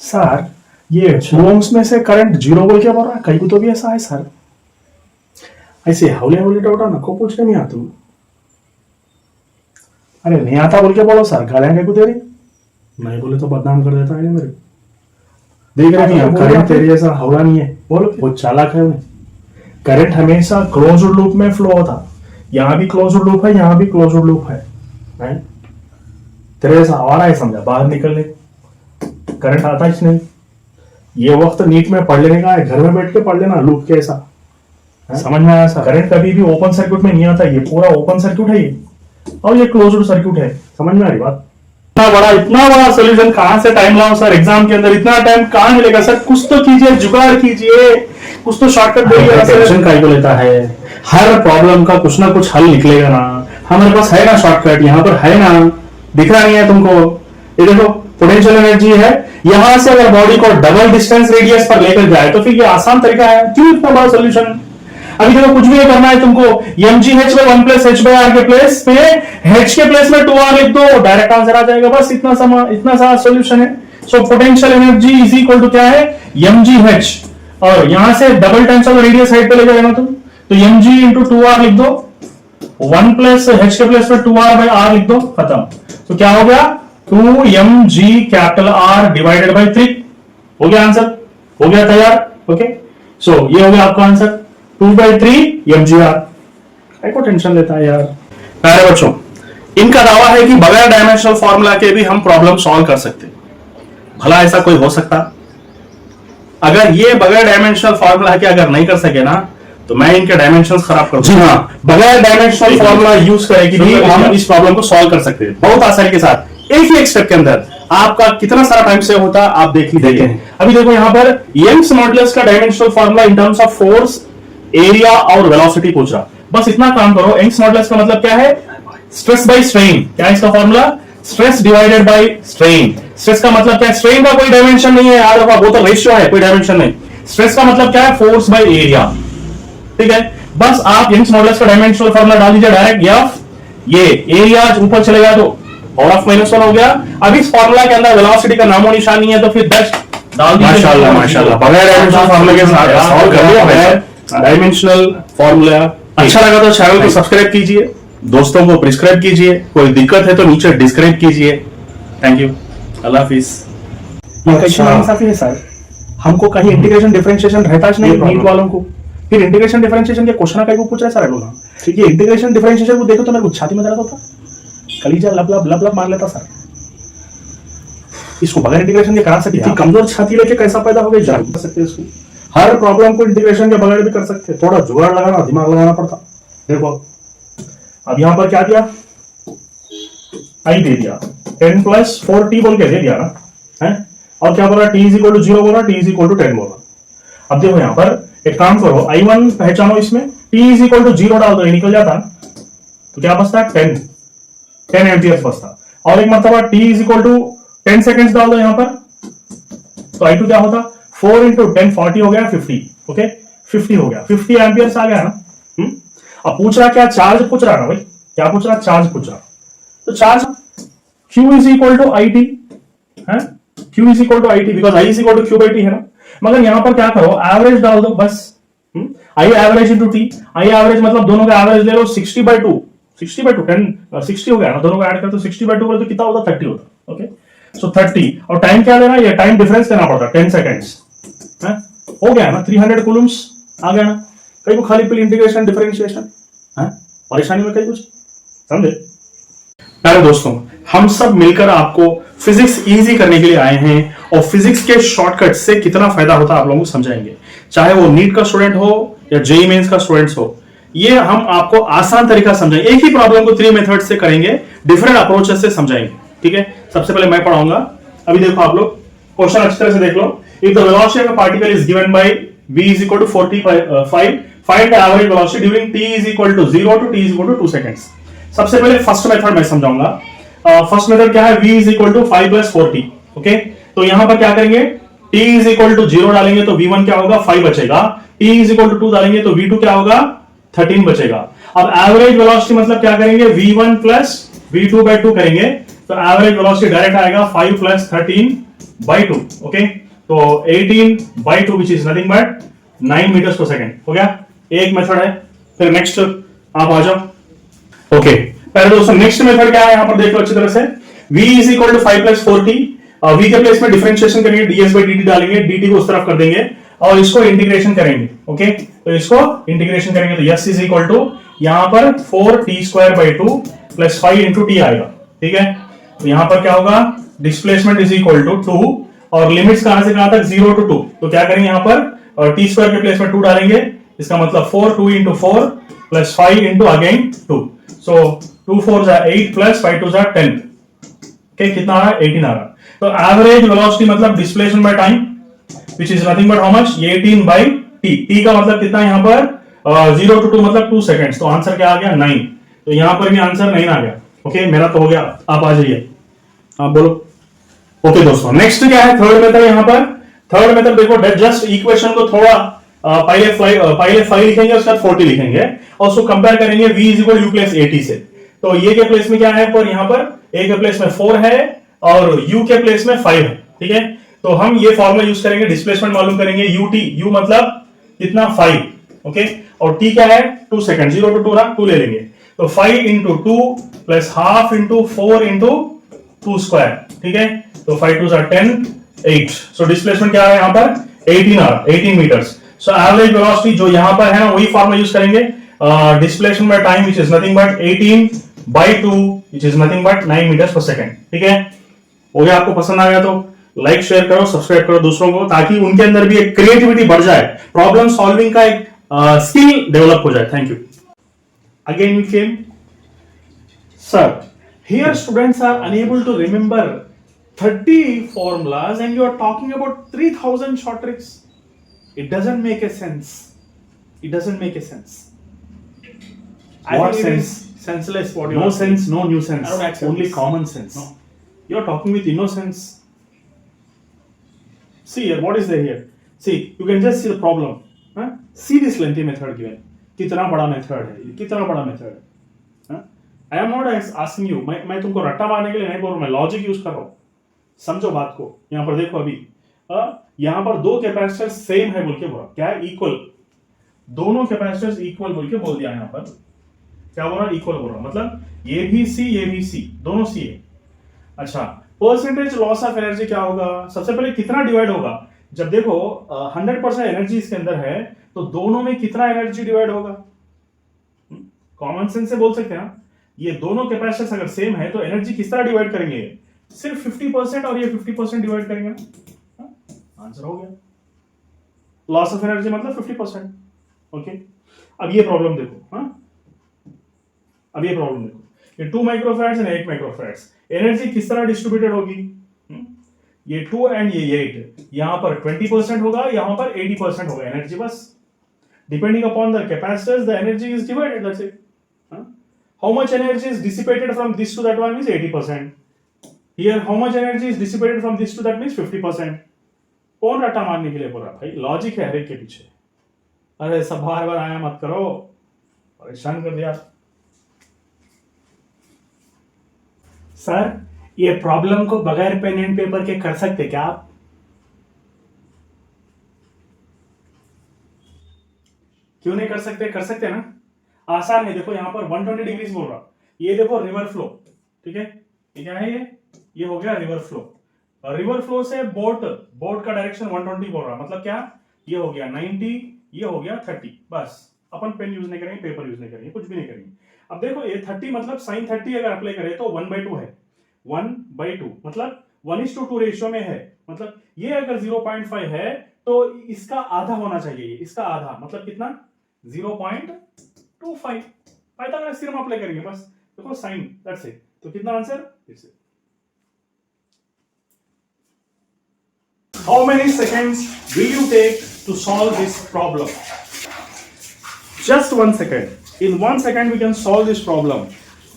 Sir ये कूलोम्स में से करंट जीरो बोल के बोल रहा है, कहीं को तो भी ऐसा है सर। ऐसे हौले हौले टोटा नको पूछ के नहीं आता। अरे नहीं आता बोल के बोलो सर, गालियां कहीं को दे रही, नहीं बोले तो बदनाम कर देता है मेरे। देख रहे नहीं, करंट तेरे जैसा हौला नहीं है, बोलो वो चालाक है। उन्हें करंट हमेशा क्लोज्ड लूप में फ्लो होता, यहाँ भी क्लोज्ड लूप है, यहाँ भी क्लोज्ड लूप है। तेरे जैसा हवा है, समझा, बाहर निकलने करंट आता ही नहीं। ये वक्त नीट में पढ़ लेने का है, घर में बैठ के पढ़ लेना लूप के ऐसा। समझ में आया सर? करंट कभी भी ओपन सर्किट में नहीं आता, ये पूरा ओपन सर्किट है ये, और ये क्लोज्ड सर्किट है। समझ में आ रही बात? इतना बड़ा सोल्यूशन कहां से टाइम लाऊं सर? एग्जाम के अंदर इतना टाइम कहां मिलेगा सर? कुछ तो कीजिए, जुगाड़ कीजिए, कुछ तो शॉर्टकट देखिए। टेंशन काहे को लेता है? हर प्रॉब्लम का कुछ ना कुछ हल निकलेगा ना। हमारे पास है ना शॉर्टकट, यहाँ पर है ना, दिख रहा नहीं है तुमको? ये देखो, पोटेंशियल एनर्जी है, यहां से अगर बॉडी को डबल डिस्टेंस रेडियस पर लेकर जाए तो फिर ये आसान तरीका है। क्यों इतना बड़ा सोल्यूशन? अभी देखो, कुछ भी करना है तुमको, mgh by 1 plus h by r के प्लेस पे h के प्लेस में 2r लिख दो, डायरेक्ट आंसर आ जाएगा। बस इतना सा सोल्यूशन है। So potential energy is equal to क्या है? mgh, और यहां से double times of radius height पे ले जाएगा तुम, तो mg इंटू 2r लिख दो, 1 प्लस h के प्लेस पे 2r by r लिख दो, खत्म। तो क्या हो गया? 2mg capital R divided by 3। हो गया आंसर, हो गया तैयार। ओके, सो ये हो गया आपका आंसर, 2/3 mgr। काय को टेंशन लेता है यार? प्यारे बच्चों, इनका दावा है कि बगैर डायमेंशनल फॉर्मूला के भी हम प्रॉब्लम सॉल्व कर सकते। भला ऐसा कोई हो सकता? अगर ये बगैर डायमेंशनल फॉर्मूला के अगर नहीं कर सके ना, तो मैं इनके डायमेंशंस खराब कर दूंगा। जी हाँ, बगैर डायमेंशनल फॉर्मूला यूज करेगी भी हम इस प्रॉब्लम को सॉल्व कर सकते हैं बहुत आसानी के साथ, एक ही एक स्टेप के अंदर। आपका कितना सारा टाइम सेव होता है आप देख लीजिए। अभी देखो यहाँ पर यंग्स मॉडुलस का dimensional formula in terms of force, area और वेलोसिटी पूछ रहा। बस इतना काम करो। यंग्स मॉडुलस का मतलब क्या है? Stress by strain. क्या है इसका formula? Stress divided by strain. Stress का मतलब क्या है? स्ट्रेन का कोई डायमेंशन नहीं है यार, वो तो रेशियो है, कोई डायमेंशन नहीं। स्ट्रेस का मतलब क्या है? Force by area. ठीक है, बस आप यंग्स मॉडुलस का डायमेंशनल फॉर्मूला डाल दीजिए डायरेक्ट, एफ, ये एरिया ऊपर चलेगा तो पावर ऑफ -1 हो गया। अब इस फॉर्मूला के अंदर वेलोसिटी का नामो निशान नहीं है, तो फिर बेस्ट डाल दीजिए। माशाल्लाह माशाल्लाह, बगैर डायमेंशनल फॉर्मूला के साथ सॉल्व कर लिया डायमेंशल फॉर्मूला। अच्छा लगा तो चैनल को सब्सक्राइब कीजिए, दोस्तों को प्रिस्क्राइब कीजिए, कोई दिक्कत है तो नीचे डिस्क्राइब कीजिए। Thank you, Allah Hafiz. Sir हमको कहीं इंटीग्रेशन डिफरेंशिएशन रहता है नहीं नीट वालों को, फिर इंटीग्रेशन डिफरेंशिएशन के क्वेश्चन का पूछ रहे सर लोग। ठीक है, इंटीग्रेशन डिफरेंशिएशन को देखो तो मेरे को छाती में दर्द होता, कलीजा लब लब लब लब मार लेता सर। इसको बगैर इंटीग्रेशन के करा सकते हैं? कमजोर छाती लेके कैसा पैदा हो गई जान सकते हैं इसको। हर प्रॉब्लम को इंटीग्रेशन के बगैर भी कर सकते हैं, थोड़ा जुगाड़ लगाना, दिमाग लगाना पड़ता। देखो अब यहां पर क्या दिया? आई दे दिया, 10 + 4t बोल के दे दिया ना, है? और क्या बोला? t = 0 बोला, t = 10 बोला। अब देखो यहां पर एक काम करो, I1 पहचानो, इसमें t = 0 डाल दो, ये निकल जाता, तो क्या बचता है? 10 एम्पियर बचता। और एक मतलब t = 10 सेकेंड्स डाल दो यहां पर, तो I2 क्या होता? 4 × 10 40 हो गया, 50। ओके, 50 हो गया, 50 एम्पियर आ गया ना। अब पूछ रहा क्या? चार्ज पूछ रहा ना भाई, क्या पूछ रहा? चार्ज पूछ रहा। तो चार्ज Q = IT है, Q = IT because I = Q/T है ना। मगर यहां पर क्या करो? एवरेज डाल दो बस। I average × T। I average मतलब दोनों का एवरेज ले लो, 60/2, 60/2 10 60 हो गया ना, दोनों को ऐड कर तो 60/2 बोले तो कितना होता? 30 होता। ओके, सो 30, और टाइम क्या लेना? ये टाइम डिफरेंस देना पड़ता, 10 सेकेंड्स है। हो गया ना, 300 कूलम्स आ गया ना। कहीं को खाली पीली इंटीग्रेशन डिफरेंशिएशन है, परेशानी में कहीं कुछ समझे? प्यारे दोस्तों, हम सब मिलकर आपको फिजिक्स इजी करने के लिए आए हैं, और फिजिक्स के शॉर्टकट से कितना फायदा होता है आप लोगों को समझाएंगे। चाहे वो नीट का स्टूडेंट हो या जेईई मेंस का स्टूडेंट्स हो, ये हम आपको आसान तरीका समझाएंगे। एक ही प्रॉब्लम को 3 मेथड से करेंगे, डिफरेंट अप्रोचेस से समझाएंगे। ठीक है, सबसे पहले मैं पढ़ाऊंगा। अभी देखो आप लोग क्वेश्चन अच्छी तरह से देख लो। If the velocity of a particle is given by v = 45, find the average velocity during t = 0 to t = 2 seconds. सबसे पहले फर्स्ट मेथड मैं समझाऊंगा। फर्स्ट मेथड क्या है? v = 5 + 4t। ओके, तो यहां पर क्या करेंगे? t = 0 डालेंगे तो v1 क्या होगा? 5 बचेगा। t = 2 डालेंगे तो v2 क्या होगा? 13 बचेगा। अब एवरेज वेलोसिटी मतलब क्या करेंगे? v1 + v2/2 करेंगे तो एवरेज वेलोसिटी डायरेक्ट आएगा 5 + 13 by 2. ओके, तो 18 by 2 which is nothing but 9 meters per second. हो गया, एक मेथड है. फिर नेक्स्ट आप आ जाओ. ओके, पहले दोस्तों नेक्स्ट मेथड क्या है यहां पर देख लो अच्छी तरह से. v is equal to 5 plus 4t. v के प्लेस में डिफरेंशिएशन करेंगे, ds by dt डालेंगे, dt को उस तरफ कर देंगे और इसको इंटीग्रेशन करेंगे. ओके, तो इसको इंटीग्रेशन करेंगे तो s is equal to यहां पर 4t square by 2 plus 5 into t आएगा. ठीक है, तो यहां पर क्या होगा, डिस्प्लेसमेंट इज इक्वल टू 2 और लिमिट्स कहां से कहां तक 0 to 2. तो क्या करेंगे यहां पर, और t स्क्वायर के प्लेस में 2 डालेंगे, इसका मतलब 4 2 into 4 plus 5 into again 2. So 2 4s are 8 plus 5 2s are 10. Okay, कितना आ रहा है, 18 आ रहा है. तो एवरेज वेलोसिटी मतलब displacement by time which is nothing but how much, 18 by t. t का मतलब कितना है यहां पर, 0 to 2 मतलब 2 seconds. तो आंसर क्या आ गया, 9. तो यहां पर भी आंसर 9 आ गया. ओके, मेरा तो हो गया, आप आ जाइए, आप बोलो. ओके दोस्तों, नेक्स्ट क्या है, थर्ड मेथड. यहां पर थर्ड मेथड देखो, जस्ट इक्वेशन को थोड़ा पहले 5 लिखेंगे, उसके बाद 40 लिखेंगे और उसको कंपेयर करेंगे v is equal u plus 80 से. तो ये के प्लेस में क्या है, पर यहां पर a के प्लेस में 4 है और u के प्लेस में 5 है. ठीक है, तो हम ये फॉर्मूला यूज करेंगे, डिस्प्लेसमेंट मालूम करेंगे, ut, u मतलब कितना 5. ओके, और t क्या है 2 सेकंड, 0 to 2 ना, 2 ले लेंगे. तो 5 into 2 plus half into 4 into 2 square. ठीक है, तो 5 2s are 10, 8. सो डिस्प्लेसमेंट क्या है यहां पर, 18 मीटर्स. सो एवरेज वेलोसिटी जो यहां पर है ना, वही फॉर्मूला यूज करेंगे, displacement by time which is nothing but 18 by 2 which is nothing but 9 metres per second. ठीक है, हो गया. आपको पसंद आ गया तो लाइक शेयर करो, सब्सक्राइब करो दूसरों को, ताकि उनके अंदर भी एक क्रिएटिविटी बढ़ जाए, प्रॉब्लम सॉल्विंग का एक स्किल डेवलप हो जाए. Thank you. Again we came. Sir, here students are unable to remember 30 formulas and you are talking about 3000 short tricks. It doesn't make a sense. It doesn't make a sense. What sense? Senseless. What you No are saying. sense, no new sense. I don't accept Only this. common sense. No. You are talking with innocence. See here, what is there here? See, you can just see the problem. Huh? See this lengthy method given. कितना बड़ा method है, कितना बड़ा method है. I am not asking you, मैं तुमको रट्टा मारने के लिए नहीं बोल रहा हूं, मैं लॉजिक यूज कर रहा हूं. समझो बात को. यहां पर देखो, अभी यहां पर दो कैपेसिटर सेम है बोल के बोला, क्या है, इक्वल. दोनों कैपेसिटर्स इक्वल बोल के बोल दिया. यहां पर क्या बोल रहा, इक्वल बोल रहा, मतलब ये भी सी, दोनों सी है. अच्छा, परसेंटेज लॉस ऑफ एनर्जी क्या होगा, सबसे पहले कितना डिवाइड होगा. जब देखो 100% एनर्जी इसके अंदर है, तो दोनों में कितना एनर्जी डिवाइड होगा. कॉमन सेंस से बोल सकते हैं ना, ये दोनों कैपेसिटर्स अगर सेम है तो एनर्जी किस तरह डिवाइड करेंगे, सिर्फ 50% और ये 50% डिवाइड करेंगे ना. आंसर हो गया, लॉस ऑफ एनर्जी मतलब 50%. ओके, अब ये प्रॉब्लम देखो. अब ये प्रॉब्लम देखो, ये 2 माइक्रोफैराड्स एंड 8 माइक्रोफैराड्स, एनर्जी किस तरह डिस्ट्रीब्यूटेड होगी. ये 2 एंड ये 8, यहां पर 20% होगा, यहां पर 80% होगा एनर्जी. बस depending upon the capacitors the energy is divided, that's it. How much energy is dissipated from this to that one means 80%. Here how much energy is dissipated from this to that means 50%. कौन रट्टा मारने के लिए बोल रहा भाई, logic है हर एक के पीछे. अरे सब बार बार आया मत करो, परेशान कर दिया. सर, ये प्रॉब्लम को बगैर पेन एंड पेपर के कर सकते क्या आप? क्यों नहीं कर सकते, कर सकते ना, आसान है. देखो यहां पर 120 डिग्री बोल रहा, ये देखो रिवर फ्लो. ठीक है, ये क्या है, ये हो गया रिवर फ्लो. रिवर फ्लो से बोट का डायरेक्शन 120 बोल रहा, मतलब क्या, ये हो गया 90, ये हो गया 30. बस अपन पेन यूज नहीं करेंगे, पेपर यूज नहीं करेंगे, कुछ भी नहीं करेंगे. अब देखो ये 30 मतलब sin 30 अगर अप्लाई करें तो 1/2 है. 1/2 मतलब 1:2 रेशियो में है. मतलब ये अगर 0.5 है तो इसका आधा होना चाहिए, इसका आधा मतलब कितना, 0.25. पाइथागोरस थ्योरम अप्लाई करेंगे बस. देखो साइन, दैट्स इट. तो कितना answer, this is. How many seconds will you take to solve this problem? Just 1 second. In 1 second we can solve this problem.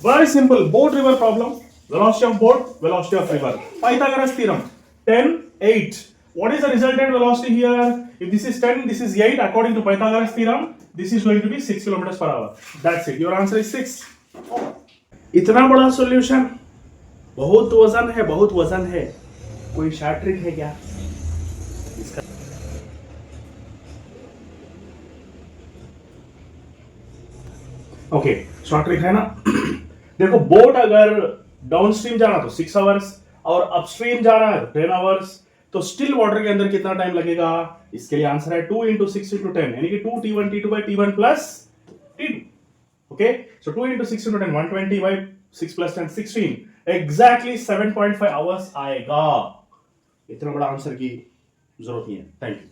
Very simple. Boat river problem. Velocity of boat, velocity of river. Pythagoras theorem. 10, 8. What is the resultant velocity here? If this is 10, this is 8. According to Pythagoras theorem, this is going to be 6 kilometers per hour. That's it. Your answer is 6. इतना बड़ा solution, बहुत वजन है, बहुत वजन है. कोई short trick है क्या इसका? ओके, शॉर्ट ट्रिक है ना। देखो, बोट अगर डाउन स्ट्रीम जाना तो 6 आवर्स और अपस्ट्रीम जाना है 10 आवर्स, तो स्टिल वाटर के अंदर कितना टाइम लगेगा? इसके लिए आंसर है 2 × 6 × 10, यानी कि 2 T1 T2 by T1 plus T2. Okay, so 2 × 6 × 10 120 by 6 plus 10 16, exactly 7.5 hours आएगा। इतना बड़ा आंसर की जरूरत नहीं है। Thank you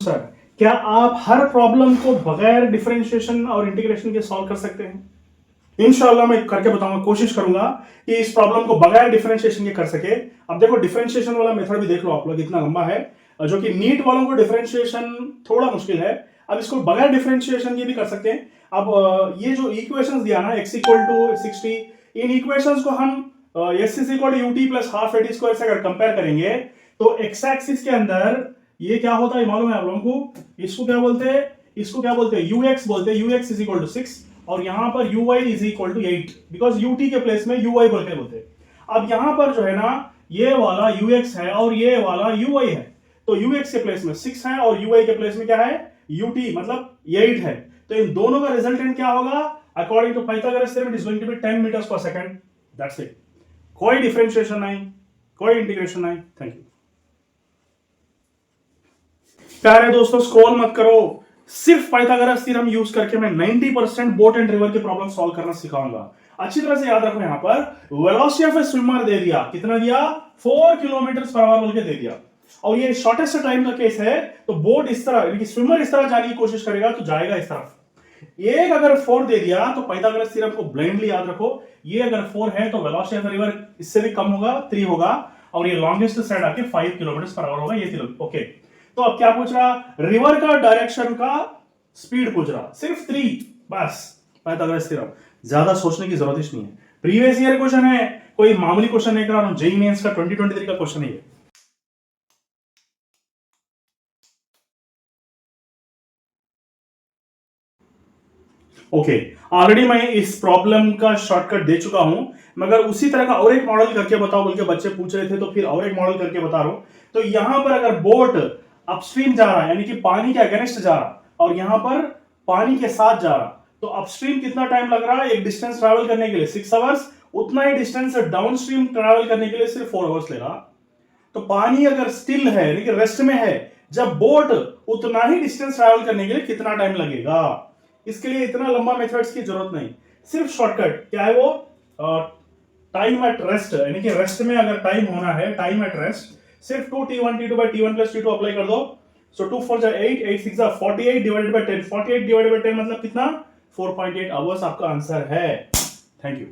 sir. क्या आप हर प्रॉब्लम को बगैर डिफरेंशिएशन और इंटीग्रेशन के सॉल्व कर सकते हैं? इंशाल्लाह मैं करके बताऊंगा, कोशिश करूंगा कि इस प्रॉब्लम को बगैर डिफरेंशिएशन के कर सके। अब देखो, डिफरेंशिएशन वाला मेथड भी देख लो आप लोग, इतना लंबा है, जो कि नीट वालों को डिफरेंशिएशन थोड़ा मुश्किल है। अब इसको बगैर डिफरेंशिएशन के भी कर सकते हैं। अब ये जो इक्वेशंस दिया ना, x = 60, इन इक्वेशंस को हम s = ut + ½ at² से अगर कंपेयर करेंगे तो x एक्सिस के अंदर ये क्या होता है मालूम है आप लोगों को? इसको क्या बोलते हैं? इसको क्या बोलते हैं? ux बोलते हैं। ux = 6 और यहां पर uy = 8, बिकॉज ut के प्लेस में uy बोल के बोलते हैं। अब यहां पर जो है ना, ये वाला ux है और ये वाला uy है, तो ux के प्लेस में 6 है और uy के प्लेस में क्या है? ut, मतलब 8 है। तो इन दोनों का रिजल्टेंट क्या होगा? According to Pythagoras theorem it is going to be 10 metres per second. That's it. कोई डिफरेंशिएशन नहीं, कोई इंटीग्रेशन नहीं। थैंक यू प्यारे दोस्तों, स्क्रॉल मत करो। सिर्फ पाइथागोरस थ्योरम यूज करके मैं 90% बोट एंड रिवर के प्रॉब्लम सॉल्व करना सिखाऊंगा। अच्छी तरह से याद रखो, यहां पर वेलोसिटी ऑफ ए स्विमर दे दिया, कितना दिया? 4 km/h बोल के दे दिया, और ये शॉर्टेस्ट टाइम का केस है। तो बोट इस तरह, यानी कि स्विमर इस तरह जाने की कोशिश करेगा तो जाएगा इस तरफ। एक अगर 4 दे दिया तो पाइथागोरस थ्योरम को ब्लाइंडली याद रखो। ये अगर 4 है तो वेलोसिटी ऑफ रिवर इससे भी कम होगा, 3 होगा, और ये लॉन्गेस्ट साइड आके 5 km/h होगा। ये 3। ओके, तो अब क्या पूछ रहा? रिवर का डायरेक्शन का स्पीड पूछ रहा, सिर्फ 3, बस। पाइथागोरस थ्योरम, ज्यादा सोचने की जरूरत ही नहीं है। प्रीवियस ईयर क्वेश्चन है, कोई मामूली क्वेश्चन नहीं करा रहा हूं, जेईई मेंस का 2023 का क्वेश्चन है। ओके, ऑलरेडी मैं इस प्रॉब्लम का शॉर्टकट दे चुका हूं, मगर उसी तरह का और एक मॉडल करके बताओ बोल के बच्चे पूछ रहे थे, तो फिर और एक मॉडल करके बता रहा हूं। तो यहां पर अगर बोट अपस्ट्रीम जा रहा है, यानी कि पानी के अगेंस्ट जा रहा, और यहां पर पानी के साथ जा रहा, तो अपस्ट्रीम कितना टाइम लग रहा है? एक डिस्टेंस ट्रैवल करने के लिए 6 आवर्स, उतना ही डिस्टेंस डाउनस्ट्रीम ट्रैवल करने के लिए सिर्फ 4 आवर्स लेगा। तो पानी अगर स्टिल है, यानी कि रेस्ट में है, जब बोट उतना ही डिस्टेंस ट्रैवल करने के लिए कितना टाइम लगेगा? इसके लिए इतना लंबा मेथड्स की जरूरत नहीं, सिर्फ शॉर्टकट क्या है वो? टाइम एट रेस्ट, यानी कि रेस्ट में अगर टाइम होना है, टाइम एट रेस्ट, सिर्फ 2 T1 T2 by T1 plus T2 apply कर दो। सो 2 4 8, 8 6 48 डिवाइडेड बाय 10, 48 डिवाइडेड बाय 10 मतलब कितना? 4.8 आवर्स आपका आंसर है। Thank you.